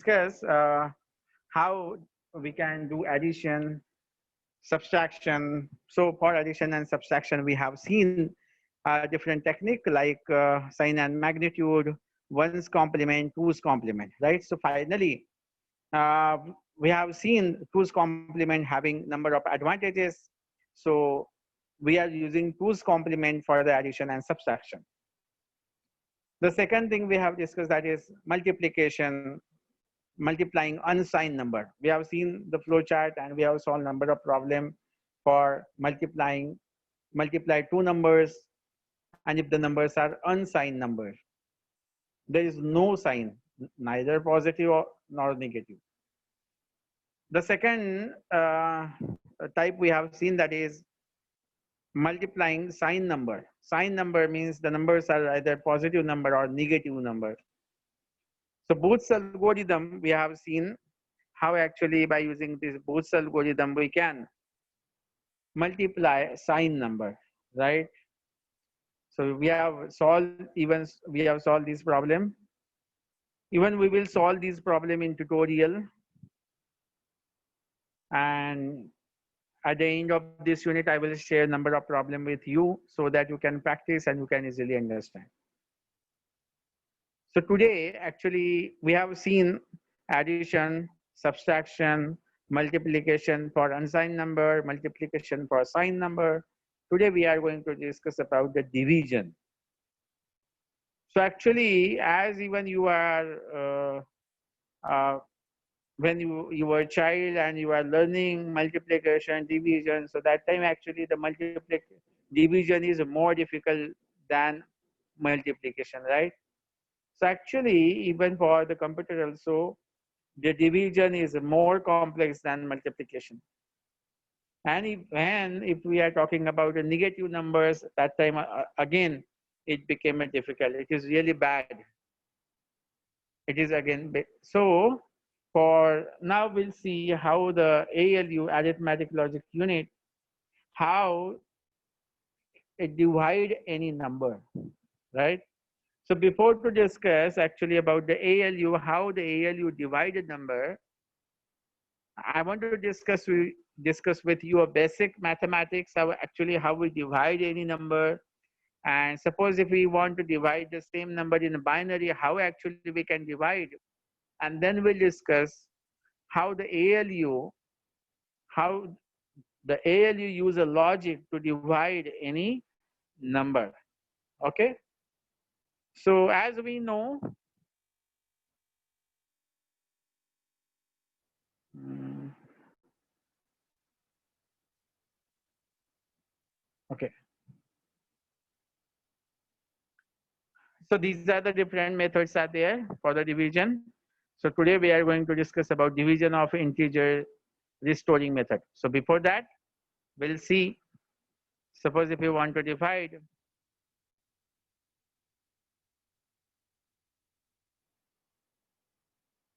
discuss how we can do addition, subtraction. So for addition and subtraction, we have seen different technique like sign and magnitude, one's complement, two's complement, right? So finally, uh, we have seen two's complement having number of advantages. So we are using two's complement for the addition and subtraction. The second thing we have discussed, that is multiplication, multiplying unsigned number. We have seen the flow chart and we have solved number of problem for multiply two numbers, and if the numbers are unsigned numbers, there is no sign, neither positive nor negative. The second type we have seen, that is multiplying sign number. Sign number means the numbers are either positive number or negative number. So Booth's algorithm, we have seen how actually by using this Booth's algorithm we can multiply sign number, right? So we have solved this problem. Even we will solve this problem in tutorial, and at the end of this unit I will share number of problem with you so that you can practice and you can easily understand. So today actually we have seen addition, subtraction, multiplication for unsigned number, multiplication for signed number. Today we are going to discuss about the division. So actually, as even you are when you were a child and you are learning multiplication, division, so that time actually the division is more difficult than multiplication, right? So actually, even for the computer also, the division is more complex than multiplication. And if we are talking about the negative numbers, that time again, it became a difficult. It is really bad. It is again big. So for now, we'll see how the ALU, arithmetic logic unit, how it divide any number, right? So before to discuss actually about the ALU, how the ALU divided number, I want to discuss with you a basic mathematics, how we divide any number. And suppose if we want to divide the same number in a binary, how actually we can divide. And then we'll discuss how how the ALU use a logic to divide any number. Okay. So as we know, okay. So these are the different methods are there for the division. So today we are going to discuss about division of integer restoring method. So before that, we'll see, suppose if you want to divide,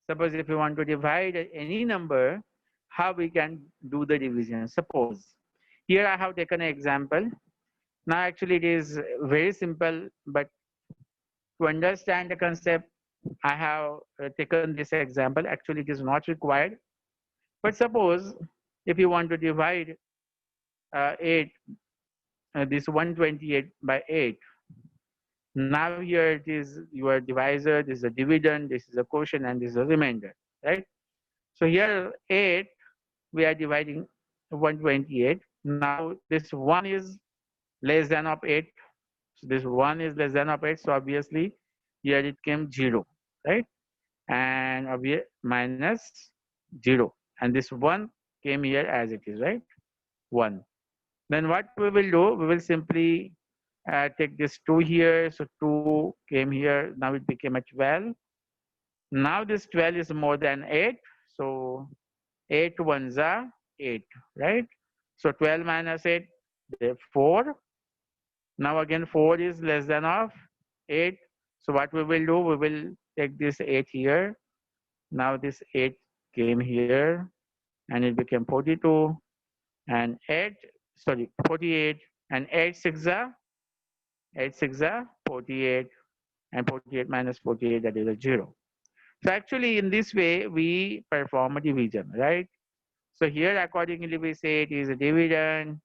suppose if you want to divide any number, how we can do the division. Suppose here I have taken an example. Now actually it is very simple, but to understand the concept, I have taken this example. Actually it is not required. But suppose if you want to divide 8, this 128 by 8. Now here it is your divisor, this is a dividend, this is a quotient, and this is a remainder, right? So here 8, we are dividing 128. Now this 1 is less than of 8. So this 1 is less than of 8. So obviously here it came 0, right? And minus 0. And this 1 came here as it is, right? 1. Then what we will do, we will simply take this 2 here. So 2 came here. Now it became a 12. Now this 12 is more than 8. So 8 ones are 8, right? So 12 minus 8, 4. Now again 4 is less than of 8. So what we will do, we will take this 8 here. Now this 8 came here and it became 42 and 48 and 8 6 are 8 6 are 48 and 48 minus 48, that is a 0. So actually in this way, we perform a division, right? So here accordingly we say it is a dividend,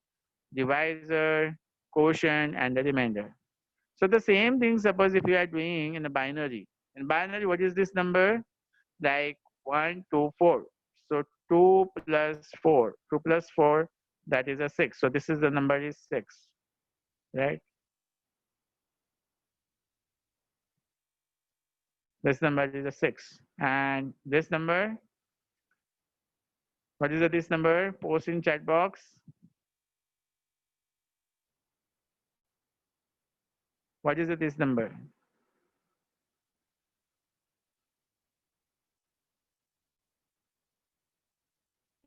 divisor, quotient, and the remainder. So the same thing, suppose if you are doing in a binary. In binary, what is this number? Like 1, 2, 4. So 2 plus 4. 2 plus 4, that is a 6. So this is the number is 6, right? This number is a 6. And this number, what is this number? Post in chat box. What is this number?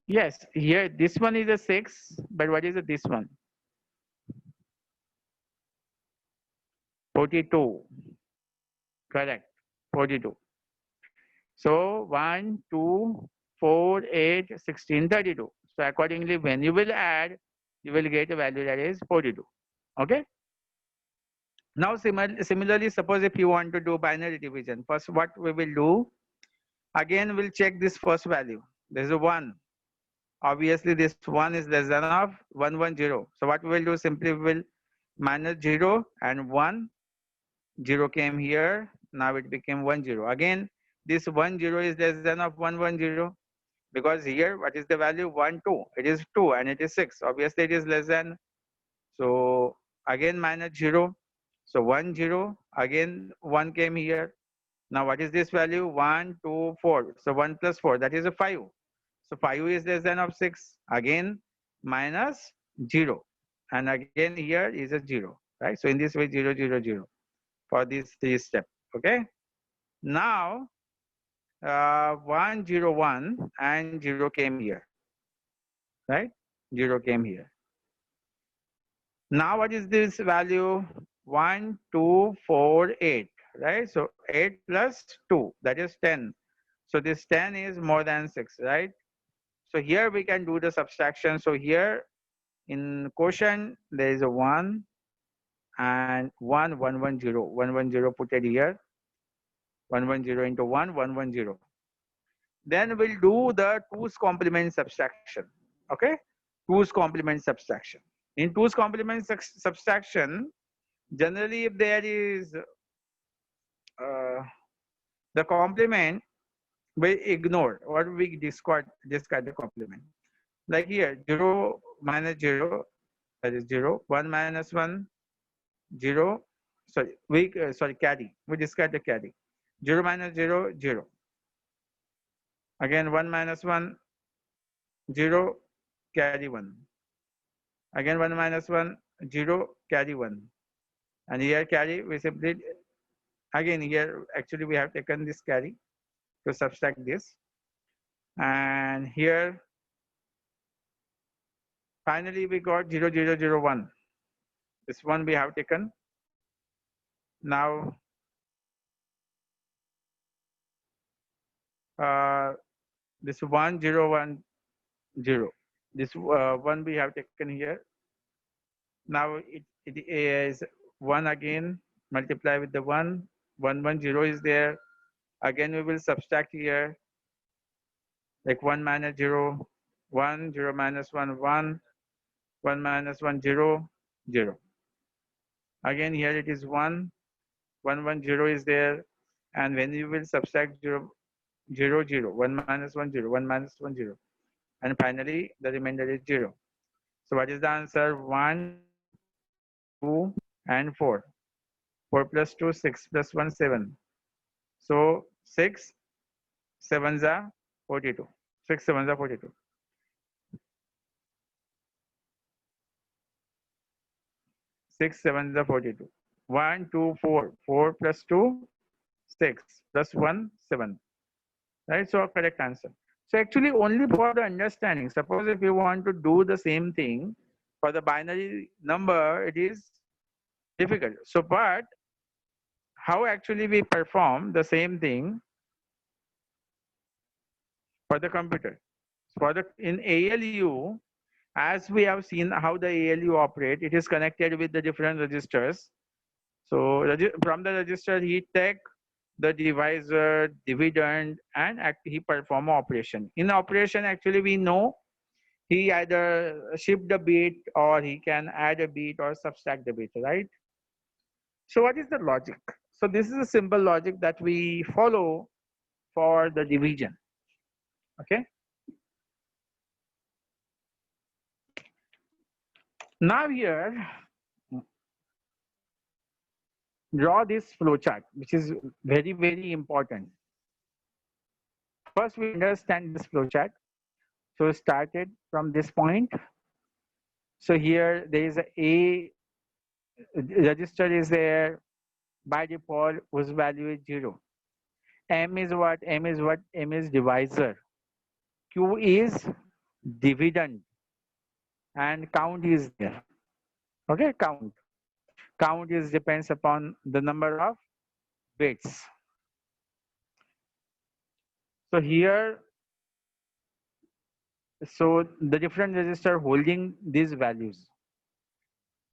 Yes, here this one is a 6, but what is this one? 42. Correct. 42. So 1, 2, 4, 8, 16, 32. So accordingly, when you will add, you will get a value that is 42. Okay. Now similarly, suppose if you want to do binary division, first what we will do, again we'll check this first value. There's a 1. Obviously this 1 is less than of 110. So what we will do, simply we will minus 0 and 1. 0 came here. Now it became 10. Again, this 10 is less than of 110. Because here what is the value? 1 2, it is 2 and it is 6, obviously it is less than. So again minus 0, so 1 0, again 1 came here. Now what is this value? 1 2 4, so 1 plus 4, that is a 5. So 5 is less than of 6, again minus 0, and again here is a 0, right? So in this way 0 0 0 for these 3 steps. Okay, now 1 0 1 and 0 came here, right? 0 came here. Now what is this value? 1 2 4 8, right? So 8 plus 2, that is 10. So this 10 is more than 6, right? So here we can do the subtraction. So here in quotient there is a 1 and 1 1 1 0. 1 1 0 put it here. 1 1 0 into 1 1 1 0. Then we'll do the 2's complement subtraction. Okay, 2's complement subtraction. In 2's complement subtraction, generally if there is the complement, we ignore or we discard the complement. Like here 0 minus 0, that is 0. 1 minus 1, 0. Sorry, carry, we discard the carry. 0 minus 0, 0. Again 1 minus 1, 0, carry 1. Again 1 minus 1, 0, carry 1. And here carry, we simply, again here actually we have taken this carry to subtract this. And here finally we got 0 0 0 1. This one we have taken. Now this 1 0 1 0. This one we have taken here. Now it is 1 again, multiply with the 1. 1 1 0 is there. Again we will subtract here, like 1 minus 0, 1, 0 minus 1, 1, 1 minus 1, 0, 0. Again here it is 1, 1 1 0 is there. And when you will subtract 0 0 0, 1 minus 1 0, 1 minus 1 0. And finally the remainder is 0. So what is the answer? 1, 2, and 4. 4 plus 2, 6 plus 1, 7. So 6 7s are 42. 6 7s are 42. 6 7s are 42. 1, 2, 4. 4 plus 2, 6 plus 1, 7. Right? So correct answer. So actually only for the understanding, suppose if you want to do the same thing for the binary number, it is difficult. So but how actually we perform the same thing for the computer? For the in ALU, as we have seen how the ALU operate, it is connected with the different registers. So from the register, he take the divisor, dividend, and he perform operation. In operation, actually, we know he either shift the bit or he can add a bit or subtract the bit, right? So what is the logic? So this is a simple logic that we follow for the division. Okay. Now here, draw this flowchart, which is very, very important. First, we understand this flowchart. So started from this point. So here there is a register is there by default whose value is 0. M is what? M is what? M is divisor. Q is dividend. And count is there. Okay, count. Count is depends upon the number of bits. So here, so the different register holding these values.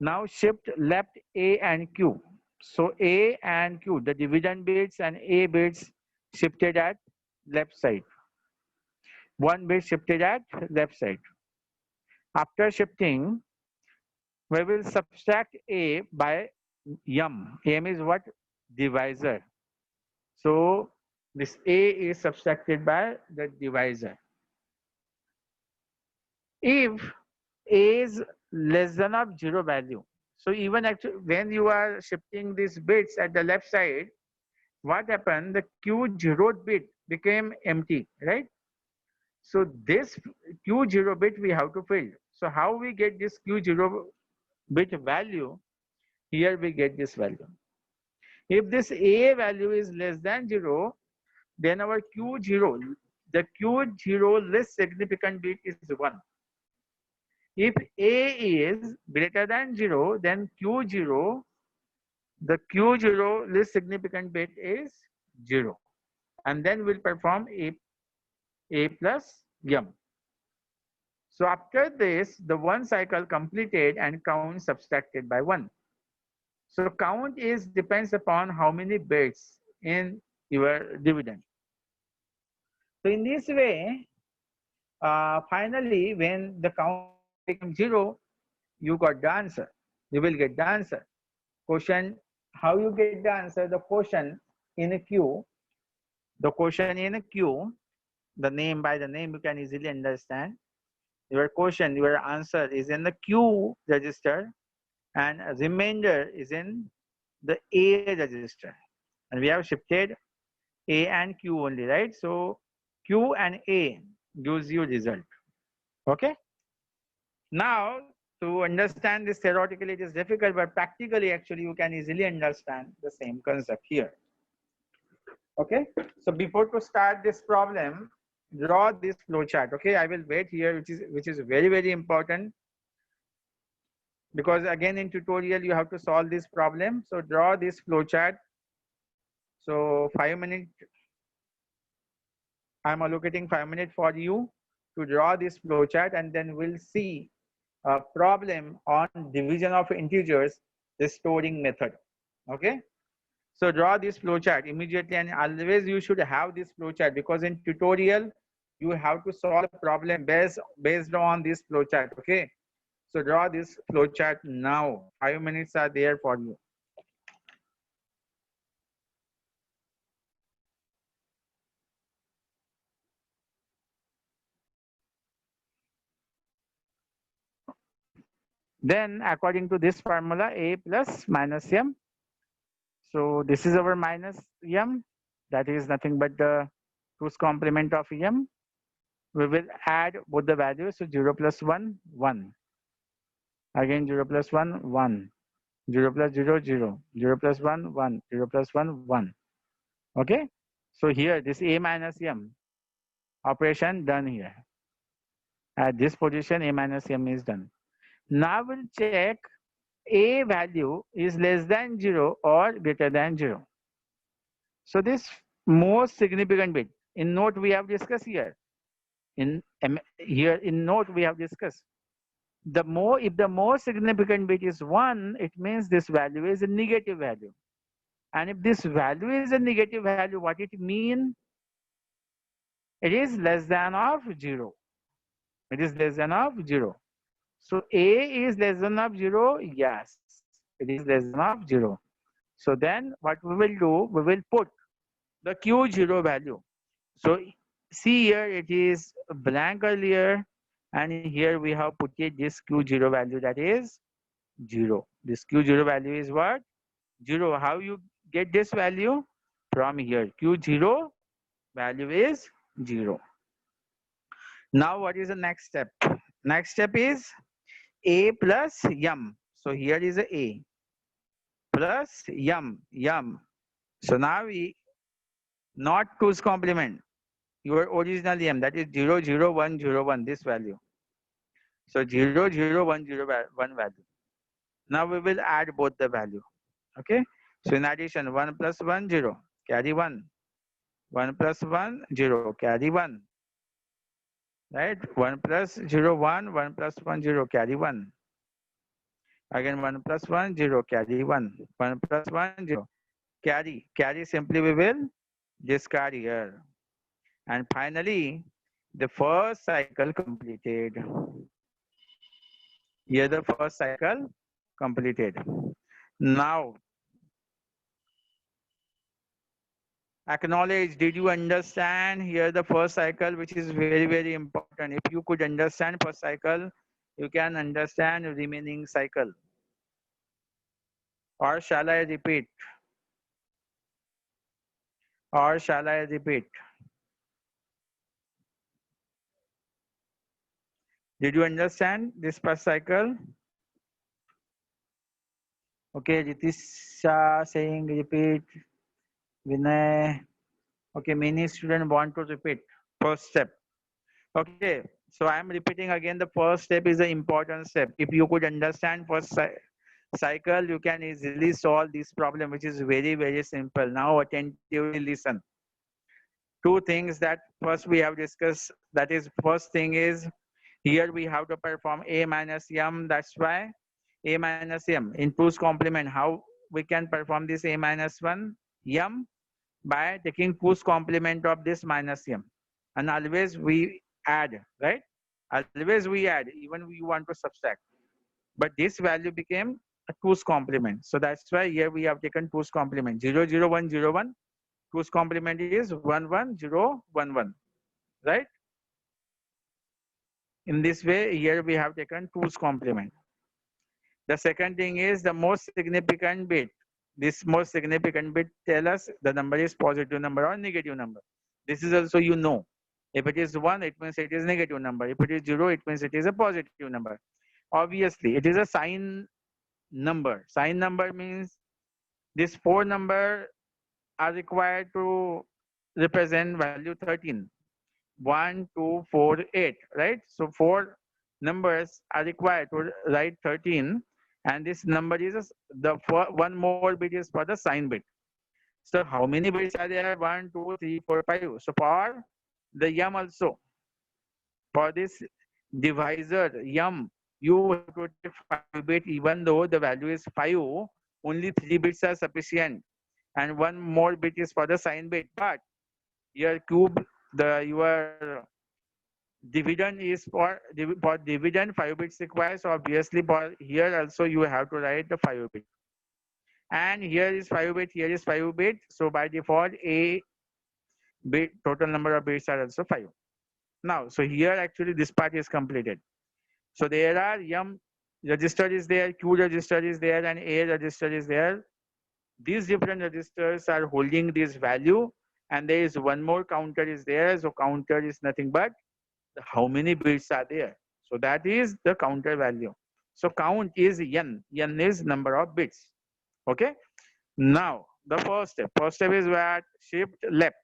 Now shift left A and Q. So A and Q, the dividend bits and A bits shifted at left side. One bit shifted at left side. After shifting, we will subtract A by M. M is what? Divisor. So this A is subtracted by the divisor. If A is less than of 0 value, so even actually when you are shifting these bits at the left side, what happened? The Q0 bit became empty, right? So this Q0 bit we have to fill. So how we get this Q0 bit value? Here we get this value. If this A value is less than 0, then our Q0, the Q0 least significant bit is 1. If A is greater than 0, then Q0, the Q0 least significant bit is 0. And then we'll perform A plus M. So after this, the one cycle completed and count subtracted by 1. So count is depends upon how many bits in your dividend. So in this way, finally, when the count becomes 0, you got the answer. You will get the answer. Question, how you get the answer? The question in a queue, the question in a queue, the name by the name you can easily understand. Your question, your answer is in the Q register and a remainder is in the A register. And we have shifted A and Q only, right? So Q and A gives you result. Okay. Now to understand this theoretically it is difficult, but practically actually you can easily understand the same concept here. Okay. So before to start this problem, draw this flow chart. Okay, I will wait here, which is very, very important, because again in tutorial you have to solve this problem. So draw this flow chart. So 5 minutes, I'm allocating 5 minutes for you to draw this flow chart, and then we'll see a problem on division of integers, the storing method. Okay. So draw this flow chart immediately, and always you should have this flow chart, because in tutorial you have to solve a problem based on this flow chart. Okay. So draw this flow chart now. 5 minutes are there for you. Then according to this formula, A plus minus M. So this is our minus M. That is nothing but the 2's complement of M. We will add both the values. So 0 plus 1, 1. Again 0 plus 1, 1. 0 plus 0, 0. 0 plus 1, 1. 0 plus 1, 1. Okay. So here this A minus M operation done here. At this position, A minus M is done. Now we'll check A value is less than 0 or greater than 0. So this most significant bit in note we have discussed here. In note we have discussed. If the most significant bit is 1, it means this value is a negative value. And if this value is a negative value, what it mean? It is less than of 0. It is less than of 0. So A is less than of 0. Yes, it is less than of 0. So then what we will do, we will put the Q0 value. So see here, it is blank earlier, and here we have put it this Q0 value, that is 0. This Q0 value is what? 0. How you get this value? From here, Q0 value is 0. Now what is the next step? Next step is A plus yum. So here is A plus yum. So now we not 2's complement, your original m, that is 00101, this value. So 00101 value. Now we will add both the value. Okay. So in addition, 1 plus 1 0, carry 1. 1 plus 1 0, carry 1. Right? 1 plus 0 1, 1 plus 1 0, carry 1. Again 1 plus 1 0, carry 1. 1 plus 1 0, carry simply we will discard here. And finally, the first cycle completed. Here the first cycle completed. Now, acknowledge, did you understand here the first cycle, which is very, very important. If you could understand first cycle, you can understand remaining cycle. Or shall I repeat? Or shall I repeat? Did you understand this first cycle? Okay, Ritisha saying repeat. Vinay. Okay, many students want to repeat first step. Okay, so I am repeating again. The first step is the important step. If you could understand first cycle, you can easily solve this problem, which is very, very simple. Now attentively listen. Two things that first we have discussed. That is, first thing is here we have to perform A minus M. That's why A minus M in 2's complement. How we can perform this A minus 1 M? By taking 2's complement of this minus M. And always we add, right? Always we add, even we want to subtract. But this value became a 2's complement. So that's why here we have taken 2's complement. 00101. 2's complement is 11011. Right? In this way, here we have taken 2's complement. The second thing is the most significant bit. This most significant bit tell us the number is positive number or negative number. This is also you know. If it is 1, it means it is negative number. If it is 0, it means it is a positive number. Obviously, it is a sign number. Sign number means these 4 numbers are required to represent value 13. 1, 2, 4, 8, right? So 4 numbers are required to write 13, and this number is the one more bit is for the sign bit. So how many bits are there? 1, 2, 3, 4, 5. So for the yum also, for this divisor yum, you have to take 5 bit, even though the value is 5, only 3 bits are sufficient, and one more bit is for the sign bit. But your cube, your dividend is for dividend 5 bits required. So obviously for here also you have to write the 5 bit. And here is 5 bit, here is 5 bit. So by default, A bit total number of bits are also 5. Now, so here actually this part is completed. So there are yum register is there, Q register is there, and A register is there. These different registers are holding this value, and there is one more counter is there. So counter is nothing but how many bits are there. So that is the counter value. So count is n. N is number of bits. Okay. Now the first step is what? Shift left.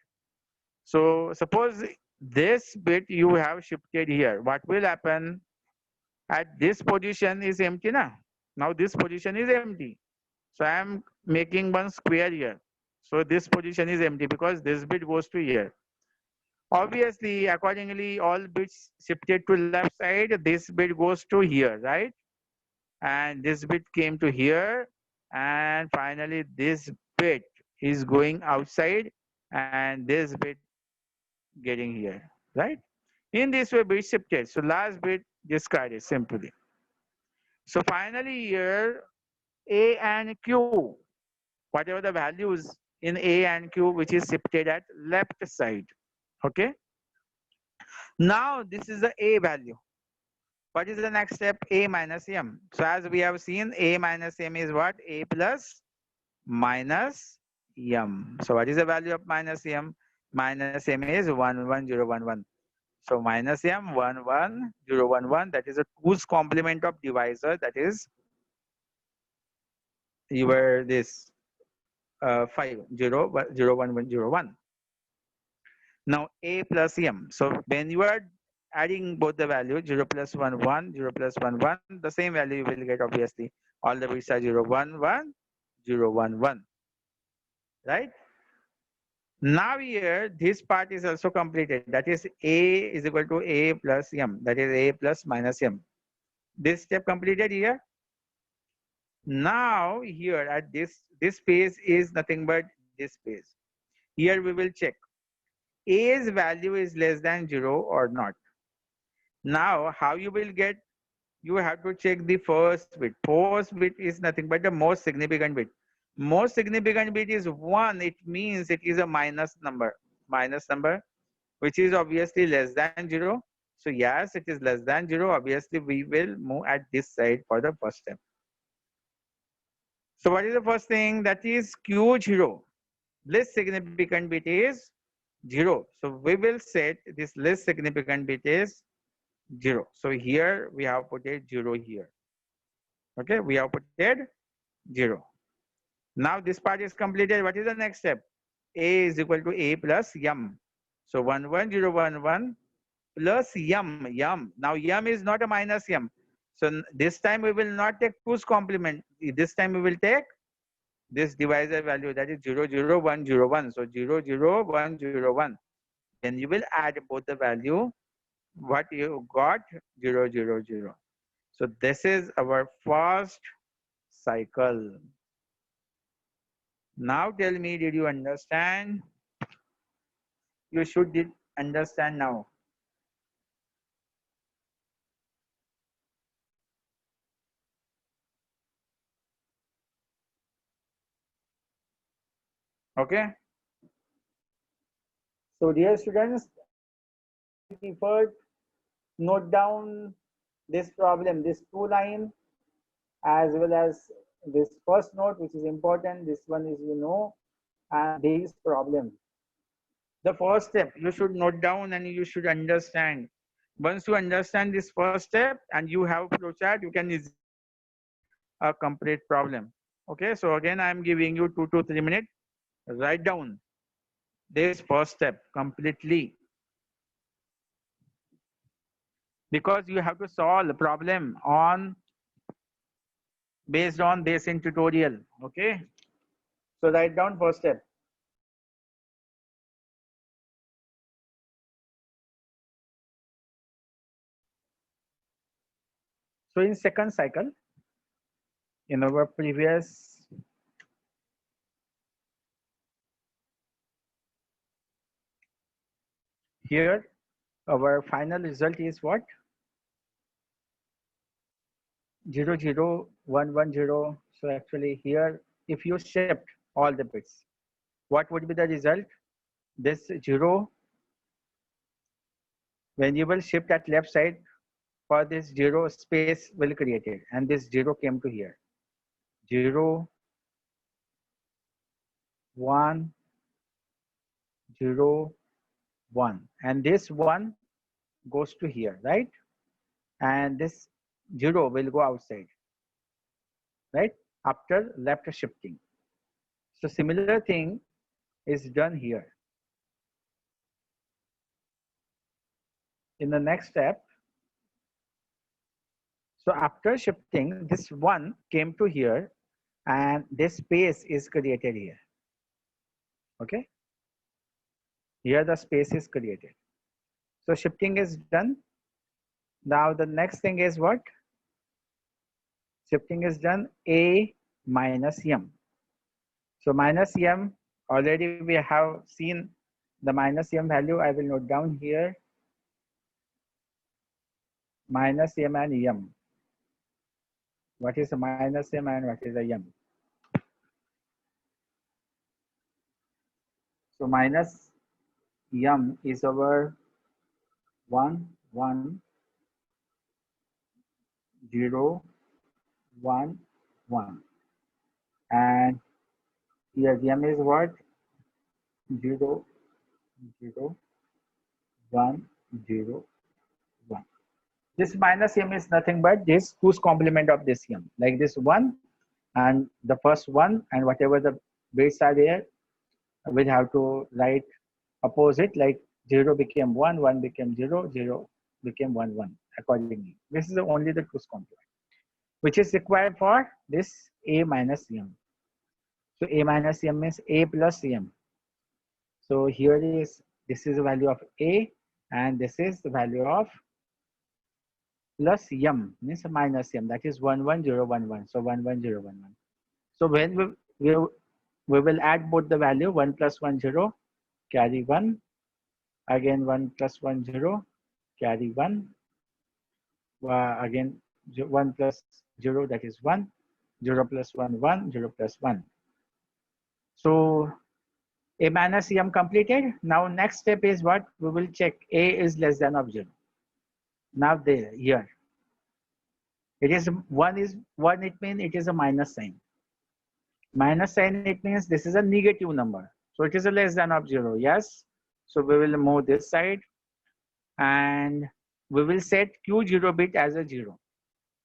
So suppose this bit you have shifted here. What will happen? At this position is empty now. Now this position is empty. So I am making one square here. So this position is empty because this bit goes to here. Obviously, accordingly, all bits shifted to left side. This bit goes to here, right? And this bit came to here. And finally, this bit is going outside and this bit getting here, right? In this way, bit shifted. So last bit discarded simply. So finally here, A and Q, whatever the values in A and Q, which is shifted at left side. Okay. Now this is the A value. What is the next step? A minus M. So as we have seen, A minus M is what? A plus minus M. So what is the value of minus M? Minus M is 11011. So minus M 11011. That is a 2's complement of divisor. That is your this 5 0 0 1 1 0 1. Now A plus M. So when you are adding both the values 0 plus 1 1 0 plus 1 1, the same value you will get obviously. All the bits are 0 1 1 0 1 1. Right? Now here this part is also completed. That is A is equal to A plus M. That is A plus minus M. This step completed here. Now here at this space is nothing but this space. Here we will check A's value is less than 0 or not. Now how you will get, you have to check the first bit. First bit is nothing but the most significant bit. Most significant bit is 1. It means it is a minus number. Minus number, which is obviously less than 0. So yes, it is less than 0. Obviously we will move at this side for the first step. So what is the first thing? That is Q0. Least significant bit is 0. So we will set this least significant bit is 0. So here we have put it 0 here. Okay, we have put it 0. Now this part is completed. What is the next step? A is equal to A plus M. So 11011 plus M. Now M is not a minus M. So this time we will not take 2's complement. This time we will take this divisor value, that is 00101. So 00101. Then you will add both the value what you got 000. So this is our first cycle. Now tell me, did you understand? You should did understand now. Okay. So dear students, preferred note down this problem, this 2 line, as well as this first note, which is important. This one is, and these problem. The first step you should note down and you should understand. Once you understand this first step and you have flowchart, you can easily a complete problem. Okay, so again I am giving you 2 to 3 minutes. Write down this first step completely, because you have to solve the problem on based on this in tutorial. Okay, so write down first step. So in second cycle, in our previous here, our final result is what? 00110. So actually here, if you shift all the bits, what would be the result? This 0, when you will shift at left side, for this 0 space will created, and this 0 came to here. 0 1 0 1, and this 1 goes to here, right? And this 0 will go outside, right, after left shifting. So similar thing is done here. In the next step, so after shifting, this 1 came to here and this space is created here. Okay, here the space is created. So shifting is done. Now the next thing is what? Shifting is done. A minus M. So minus M Already we have seen the minus m value. I will note down here minus m and m. What is a minus m and what is a m? So minus m is our 1, 1, 0, 1, 1. And here m is what? 0, 0, 1, 0, 1. This minus m is nothing but this 2's complement of this m. Like this 1 and the first one and whatever the bits are there, we'll have to write opposite, like 0 became 1, 1 became 0, 0 became 1, 1 accordingly. This is only the 2's complement, which is required for this a minus m. So a minus m means a plus m. So here is, this is the value of a and this is the value of plus m, means minus m, that is 1, 1, 0, 1, 1. So 1, 1, 0, 1, 1. So when we will add both the value 1 plus 1, 0, carry 1, again 1 plus 1, 0, carry 1, again 1 plus 0, that is 1, 0 plus 1, 1, 0 plus 1. So a minus m completed. Now next step is what? We will check a is less than of 0. Now there, here it is 1 is 1, it means it is a minus sign. Minus sign, it means this is a negative number. So it is a less than of 0. Yes. So we will move this side and we will set Q0 bit as a 0.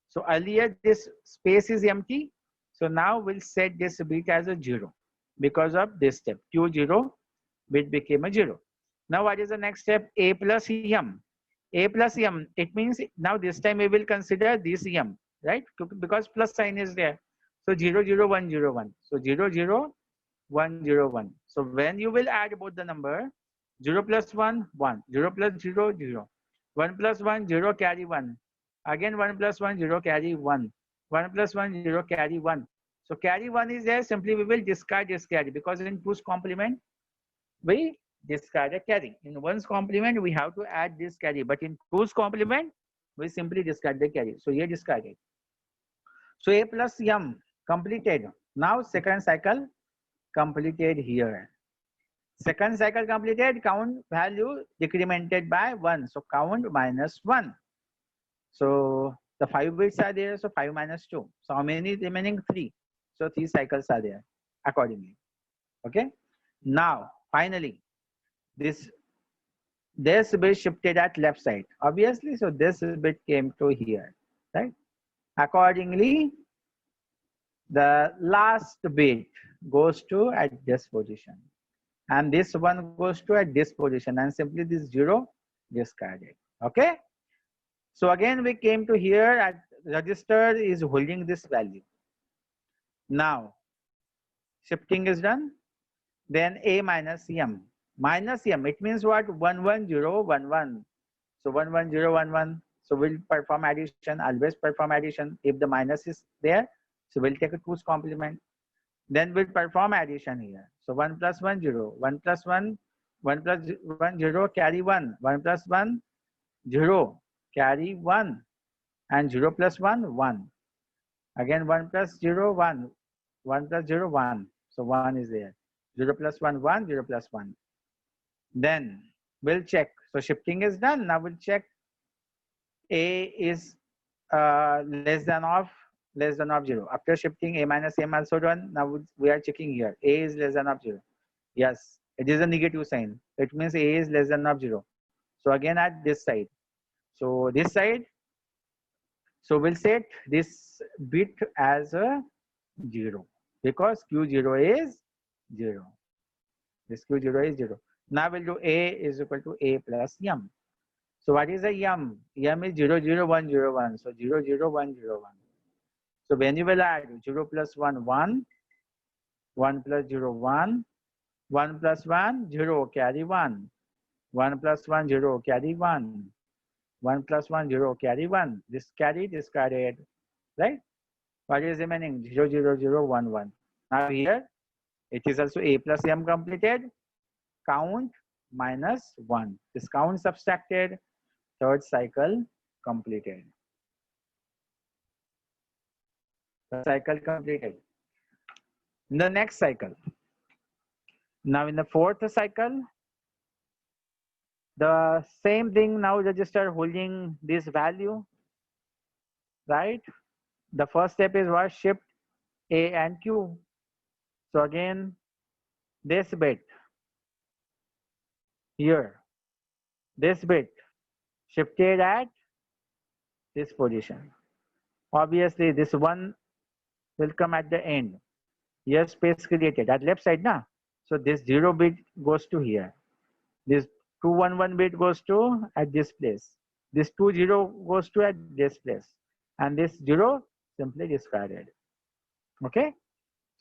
So earlier this space is empty. So now we'll set this bit as a 0 because of this step. Q0 bit became a 0. Now what is the next step? A plus m. A plus m, it means now this time we will consider this m, right? Because plus sign is there. So 0, 0, 1, 0, 1. So 0, 0, 1, 0, 1. So when you will add both the number, 0 plus 1, 1. 0 plus 0, 0. 1 plus 1, 0, carry 1. Again 1 plus 1, 0, carry 1. 1 plus 1, 0, carry 1. So carry 1 is there. Simply we will discard this carry because in 2's complement, we discard a carry. In 1's complement, we have to add this carry. But in 2's complement, we simply discard the carry. So here discarded. So a plus m completed. Now second cycle completed here. Second cycle completed, count value decremented by 1. So count minus 1. So the 5 bits are there. So 5 minus 2. So how many remaining? 3. So 3 cycles are there accordingly. Okay. Now finally this bit shifted at left side. Obviously, so this bit came to here, right? Accordingly, the last bit goes to at this position. And this one goes to at this position and simply this 0 discarded. Okay. So again, we came to here at register is holding this value. Now shifting is done. Then a minus m. Minus m, it means what? 1, 1, 0, 1, 1. So 1, 1, 0, 1, 1. So we'll perform addition, always perform addition. If the minus is there, so we'll take a 2's complement. Then we'll perform addition here. So 1 plus 1, 0. 1 plus 1, 1 plus 1, 0, carry 1. 1 plus 1, 0, carry 1. And 0 plus 1, 1. Again 1 plus 0, 1. 1 plus 0, 1. So 1 is there. 0 plus 1, 1, 0 plus 1. Then we'll check. So shifting is done. Now we'll check a is less than of 0. After shifting, a minus m also done. Now we are checking here. A is less than of 0. Yes, it is a negative sign. It means a is less than of 0. So again at this side. So this side. So we'll set this bit as a 0 because Q0 is 0. This Q0 is 0. Now we'll do a is equal to a plus m. So what is a m? M is 0, 0, 1, 0, 1. So 0, 0, 1, 0, 1. So when you will add 0 plus 1, 1. 1 plus 0, 1. 1 plus 1, 0, carry 1. 1 plus 1, 0, carry 1. 1 plus 1, 0, carry 1. This carry discarded, right? What is remaining? 0, 0, 0, 1, 1. Now here It is also a plus m completed, count minus 1. This count subtracted, third cycle completed. The cycle completed. In the next cycle. Now in the fourth cycle, the same thing now register holding this value, right? The first step is what? Shift A and Q. So again, this bit here, this bit shifted at this position. Obviously, this one will come at the end. Here space created at left side now. So this 0 bit goes to here. This 211 bit goes to at this place. This 20 goes to at this place. And this 0 simply discarded. Okay.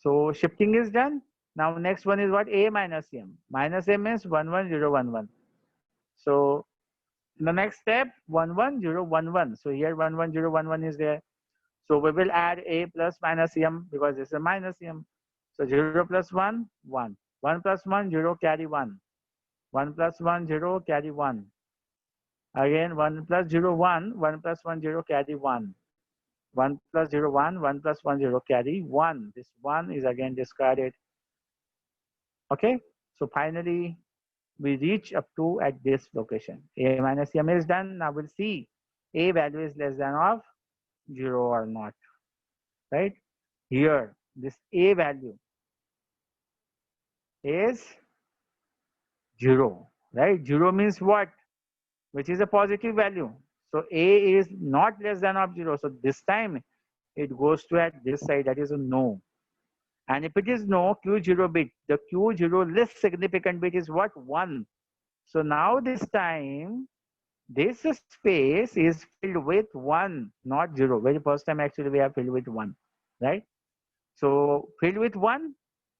So shifting is done. Now next one is what? A minus m. Minus m is 11011. So the next step 11011. So here 11011 is there. So we will add a plus minus m because this is a minus m. So 0 plus 1, 1. 1 plus 1, 0, carry 1. 1 plus 1, 0, carry 1. Again 1 plus 0, 1. 1 plus 1, 0, carry 1. 1 plus 0, 1. 1 plus 1, 0, carry 1. This 1 is again discarded. Okay. So finally, we reach up to at this location. A minus m is done. Now we'll see a value is less than of 0 or not. Right? Here, this a value is 0. Right? 0 means what? Which is a positive value. So a is not less than of 0. So this time it goes to at this side, that is a no. And if it is no, Q0 bit, the Q0 least significant bit is what? 1. So now this time, this space is filled with 1, not 0. Very first time actually we have filled with 1, right? So filled with 1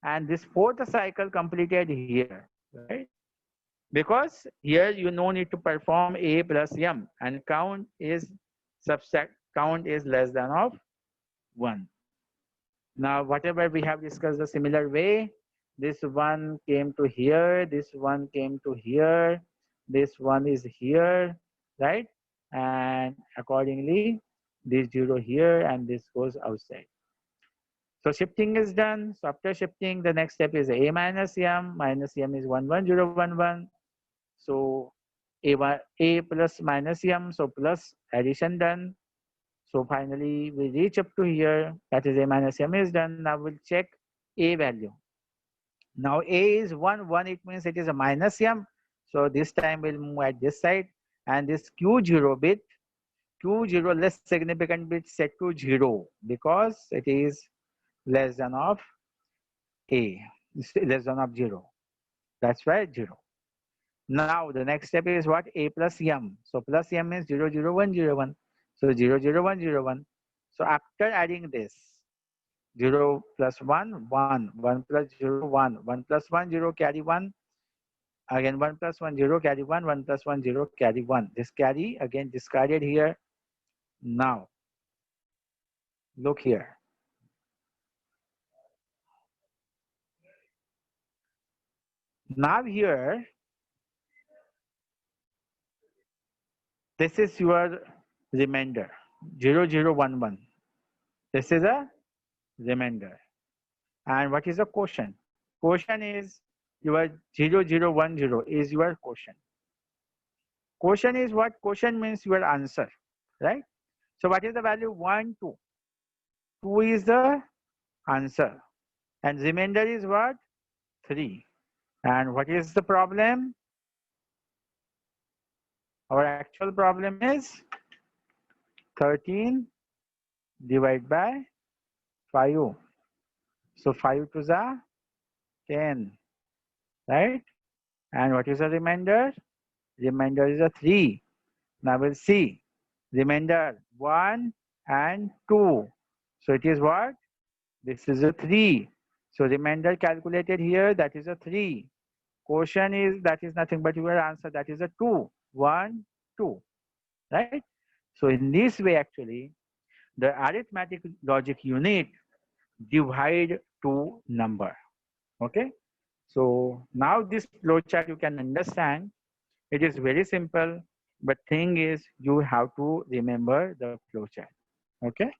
and this fourth cycle completed here, right? Because here you no need to perform a plus m and count is less than of 1. Now whatever we have discussed the similar way, this one came to here, this one came to here, this one is here, right? And accordingly this 0 here and this goes outside. So shifting is done. So after shifting, the next step is a minus m. Minus m is 11011. So a plus minus m, so plus addition done. So finally we reach up to here, that is a minus m is done. Now we'll check a value. Now a is 1, 1 it means it is a minus m. So this time we'll move at this side and this Q0 bit, Q0 less significant bit set to 0 because it is less than of a, less than of 0. That's why 0. Now the next step is what? A plus m. So plus m is 0, 0, 1, 0, 1. So 0, 0, 1, 0, 1. So after adding this, 0 plus 1, 1. 1 plus 0, 1. 1 plus 1, 0, carry 1. Again 1 plus 1, 0, carry 1. 1 plus 1, 0, carry 1. This carry again discarded here. Now, look here. Now here, this is your remainder, 0, 0, 1, 1. This is a remainder. And what is the quotient? Quotient is your 0, 0, 1, 0 is your quotient. Quotient is what? Quotient means your answer, right? So what is the value? 1, 2. 2 is the answer. And remainder is what? 3. And what is the problem? Our actual problem is 13 divided by 5. So 5 to the 10, right? And what is the remainder? Remainder is a 3. Now we'll see. Remainder 1 and 2. So it is what? This is a 3. So remainder calculated here, that is a 3. Quotient is, that is nothing but your answer, that is a 2. 1, 2. Right? So in this way actually, the arithmetic logic unit divide to number. Okay. So now this flowchart you can understand. It is very simple, but thing is you have to remember the flowchart. Okay.